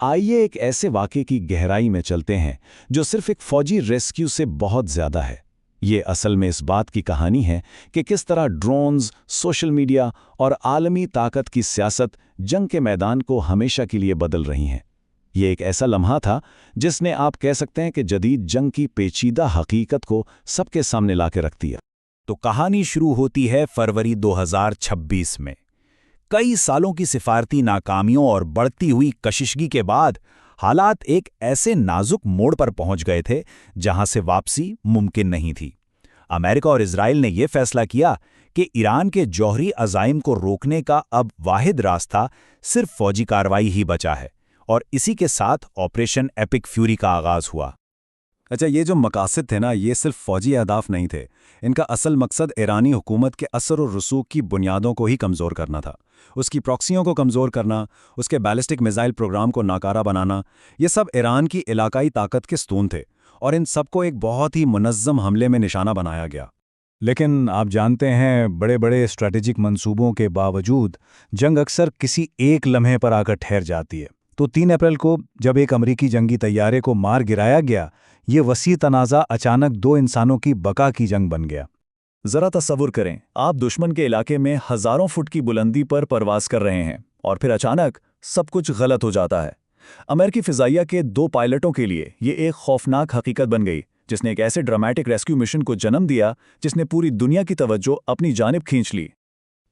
آئیے ایک ایسے واقعے کی گہرائی میں چلتے ہیں جو صرف ایک فوجی ریسکیو سے بہت زیادہ ہے۔ یہ اصل میں اس بات کی کہانی ہے کہ کس طرح ڈرونز، سوشل میڈیا اور عالمی طاقت کی سیاست جنگ کے میدان کو ہمیشہ کے لیے بدل رہی ہیں۔ یہ ایک ایسا لمحہ تھا جس نے آپ کہہ سکتے ہیں کہ جدید جنگ کی پیچیدہ حقیقت کو سب کے سامنے لا کے رکھ دیا۔ تو کہانی شروع ہوتی ہے فروری 2026 میں۔ کئی سالوں کی سفارتی ناکامیوں اور بڑھتی ہوئی کشیدگی کے بعد حالات ایک ایسے نازک موڑ پر پہنچ گئے تھے جہاں سے واپسی ممکن نہیں تھی۔ امریکہ اور اسرائیل نے یہ فیصلہ کیا کہ ایران کے جوہری عزائم کو روکنے کا اب واحد راستہ صرف فوجی کارروائی ہی بچا ہے، اور اسی کے ساتھ آپریشن ایپک فیوری کا آغاز ہوا۔ اچھا، یہ جو مقاصد تھے نا، یہ صرف فوجی اہداف نہیں تھے۔ ان کا اصل مقصد ایرانی حکومت کے اثر و رسوخ کی بنیادوں کو ہی کمزور کرنا تھا۔ اس کی پراکسیوں کو کمزور کرنا، اس کے بیلسٹک میزائل پروگرام کو ناکارہ بنانا، یہ سب ایران کی علاقائی طاقت کے ستون تھے، اور ان سب کو ایک بہت ہی منظم حملے میں نشانہ بنایا گیا۔ لیکن آپ جانتے ہیں، بڑے بڑے اسٹریٹجک منصوبوں کے باوجود جنگ اکثر کسی ایک لمحے پر آ کر ٹھہر جاتی ہے۔ تو 3 اپریل کو جب ایک امریکی جنگی طیارے کو مار گرایا گیا، یہ وسیع تنازع اچانک 2 انسانوں کی بقا کی جنگ بن گیا۔ ذرا تصور کریں، آپ دشمن کے علاقے میں ہزاروں فٹ کی بلندی پر پرواز کر رہے ہیں، اور پھر اچانک سب کچھ غلط ہو جاتا ہے۔ امریکی فضائیہ کے 2 پائلٹوں کے لیے یہ ایک خوفناک حقیقت بن گئی، جس نے ایک ایسے ڈرامیٹک ریسکیو مشن کو جنم دیا جس نے پوری دنیا کی توجہ اپنی جانب کھینچ لی۔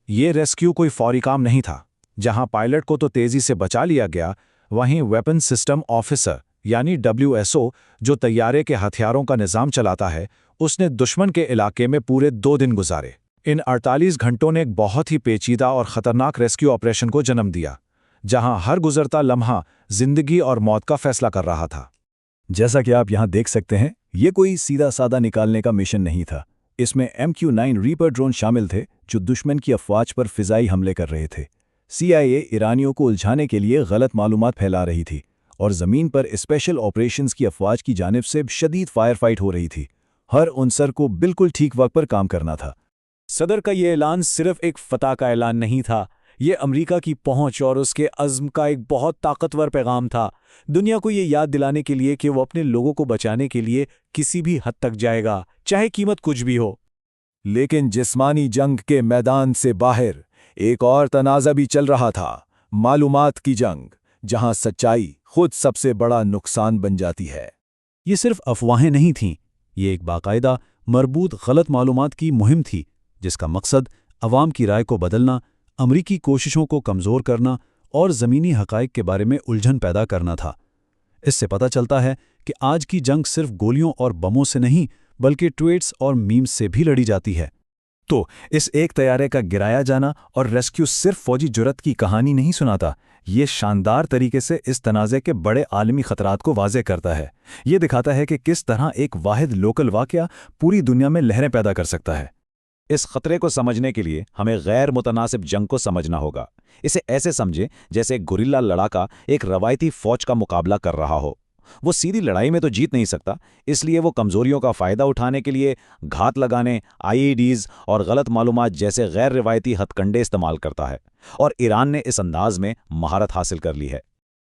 یہ ریسکیو کوئی فوری کام نہیں تھا۔ جہاں پائلٹ کو تو تیزی سے بچا لیا گیا، وہیں ویپن سسٹم آفیسر یعنی WSO جو طیارے کے ہتھیاروں کا نظام چلاتا ہے، اس نے دشمن کے علاقے میں پورے 2 دن گزارے۔ ان 48 گھنٹوں نے ایک بہت ہی پیچیدہ اور خطرناک ریسکیو آپریشن کو جنم دیا، جہاں ہر گزرتا لمحہ زندگی اور موت کا فیصلہ کر رہا تھا۔ جیسا کہ آپ یہاں دیکھ سکتے ہیں، یہ کوئی سیدھا سادہ نکالنے کا مشن نہیں تھا۔ اس میں MQ-9 ریپر ڈرون شامل تھے جو دشمن کی افواج پر فضائی حملے کر رہے تھے۔ CIA ایرانیوں کو الجھانے کے لیے غلط معلومات پھیلا رہی تھی، اور زمین پر اسپیشل آپریشنز کی افواج کی جانب سے شدید فائر فائٹ ہو رہی تھی۔ ہر عنصر کو بالکل ٹھیک وقت پر کام کرنا تھا۔ صدر کا یہ اعلان صرف ایک فتح کا اعلان نہیں تھا، یہ امریکہ کی پہنچ اور اس کے عزم کا ایک بہت طاقتور پیغام تھا، دنیا کو یہ یاد دلانے کے لیے کہ وہ اپنے لوگوں کو بچانے کے لیے کسی بھی حد تک جائے گا، چاہے قیمت کچھ بھی ہو۔ لیکن جسمانی جنگ کے میدان سے باہر ایک اور تنازع بھی چل رہا تھا، معلومات کی جنگ، جہاں سچائی خود سب سے بڑا نقصان بن جاتی ہے۔ یہ صرف افواہیں نہیں تھیں، یہ ایک باقاعدہ مربوط غلط معلومات کی مہم تھی، جس کا مقصد عوام کی رائے کو بدلنا، امریکی کوششوں کو کمزور کرنا اور زمینی حقائق کے بارے میں الجھن پیدا کرنا تھا۔ اس سے پتہ چلتا ہے کہ آج کی جنگ صرف گولیوں اور بموں سے نہیں، بلکہ ٹویٹس اور میمز سے بھی لڑی جاتی ہے۔ تو اس ایک طیارے کا گرایا جانا اور ریسکیو صرف فوجی جرات کی کہانی نہیں سناتا، یہ شاندار طریقے سے اس تنازع کے بڑے عالمی خطرات کو واضح کرتا ہے۔ یہ دکھاتا ہے کہ کس طرح ایک واحد لوکل واقعہ پوری دنیا میں لہریں پیدا کر سکتا ہے۔ اس خطرے کو سمجھنے کے لیے ہمیں غیر متناسب جنگ کو سمجھنا ہوگا۔ اسے ایسے سمجھیں جیسے ایک گوریلا لڑاکا ایک روایتی فوج کا مقابلہ کر رہا ہو۔ وہ سیدھی لڑائی میں تو جیت نہیں سکتا، اس لیے وہ کمزوریوں کا فائدہ اٹھانے کے لیے گھات لگانے، IEDs اور غلط معلومات جیسے غیر روایتی ہتھ کنڈے استعمال کرتا ہے، اور ایران نے اس انداز میں مہارت حاصل کر لی ہے۔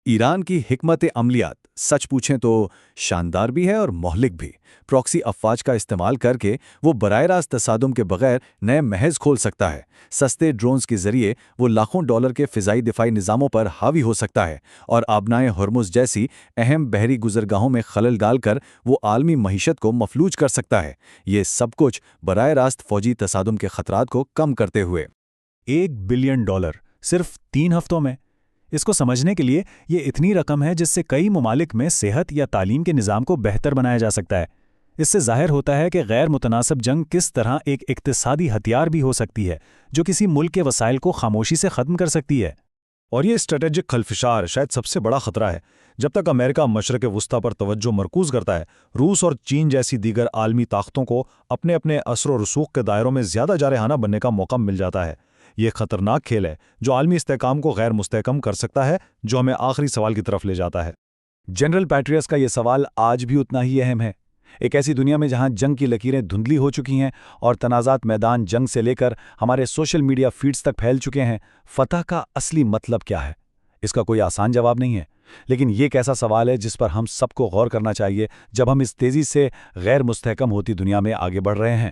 ایران کی حکمت عملیات سچ پوچھیں تو شاندار بھی ہے اور مہلک بھی۔ پراکسی افواج کا استعمال کر کے وہ براہ راست تصادم کے بغیر نئے محاذ کھول سکتا ہے۔ سستے ڈرونز کے ذریعے وہ لاکھوں ڈالر کے فضائی دفاعی نظاموں پر حاوی ہو سکتا ہے، اور آبنائے ہرمز جیسی اہم بحری گزرگاہوں میں خلل ڈال کر وہ عالمی معیشت کو مفلوج کر سکتا ہے۔ یہ سب کچھ براہ راست فوجی تصادم کے خطرات کو کم کرتے ہوئے۔ $1 بلین صرف 3 ہفتوں میں! اس کو سمجھنے کے لیے یہ اتنی رقم ہے جس سے کئی ممالک میں صحت یا تعلیم کے نظام کو بہتر بنایا جا سکتا ہے۔ اس سے ظاہر ہوتا ہے کہ غیر متناسب جنگ کس طرح ایک اقتصادی ہتھیار بھی ہو سکتی ہے، جو کسی ملک کے وسائل کو خاموشی سے ختم کر سکتی ہے۔ اور یہ اسٹریٹجک خلفشار شاید سب سے بڑا خطرہ ہے۔ جب تک امریکہ مشرق وسطیٰ پر توجہ مرکوز کرتا ہے، روس اور چین جیسی دیگر عالمی طاقتوں کو اپنے اپنے اثر و رسوخ کے دائروں میں زیادہ جارحانہ بننے کا موقع مل جاتا ہے۔ یہ خطرناک کھیل ہے جو عالمی استحکام کو غیر مستحکم کر سکتا ہے، جو ہمیں آخری سوال کی طرف لے جاتا ہے۔ جنرل پیٹریس کا یہ سوال آج بھی اتنا ہی اہم ہے۔ ایک ایسی دنیا میں جہاں جنگ کی لکیریں دھندلی ہو چکی ہیں اور تنازعات میدان جنگ سے لے کر ہمارے سوشل میڈیا فیڈز تک پھیل چکے ہیں، فتح کا اصلی مطلب کیا ہے؟ اس کا کوئی آسان جواب نہیں ہے، لیکن یہ ایک ایسا سوال ہے جس پر ہم سب کو غور کرنا چاہیے جب ہم اس تیزی سے غیر مستحکم ہوتی دنیا میں آگے بڑھ رہے ہیں۔